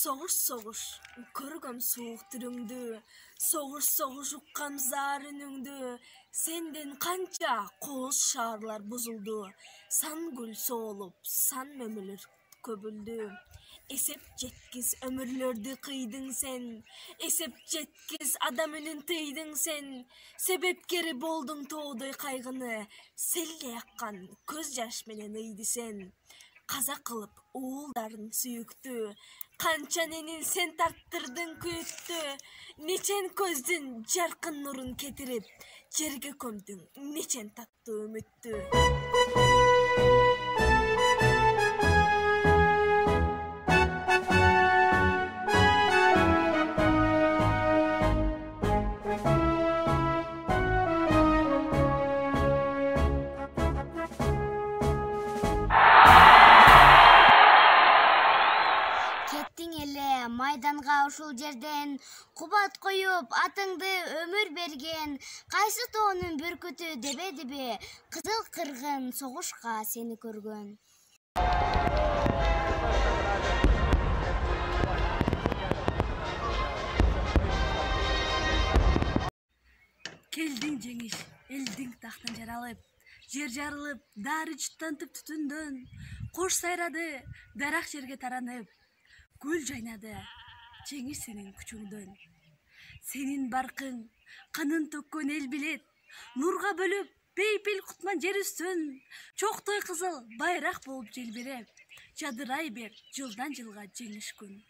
Soğuş körgüm soğuk türüңdü, soğuş uqqam zar үнüңdü. Senden kança qoğuz şarlar buzuldu, san gül soğulup, san mömülür köbüldü. Esep jetkiz ömürlördi kıydın sen, esep jetkiz adam önün tıydın sen. Sebepkeri boldun toğday kaygını, selle yakkan köz jaş menen ıydı sen. Kaza kılıp oğulların süyüktü, kança nenin sen tarttırdın kүйüktü. Neçen көздün жарқын nurun ketirip, жерге көмдүң neçen tatlı ümittü. Кеттиң эле майданга ушул жерден, кубат коюп атыңды өмүр берген, кайсы тоонун бүркүтү дебедиби, кызыл кыргын согушка сени көргөн. Келдиң жеңиш, элдиң тактан жаралып, жер жарылып, дары жуттантып түтүндөн, кош сайрады, дарак жерге таранып, гүл жайнады, жеңиш сенин күчүңдөн. Сенин баркың, канын төккөн эл билет, нурга бөлүп, бейпил кутман жер үстүн, чоктой кызыл байрак болуп желбиреп, жадырай бер жылдан жылга жеңиш күн.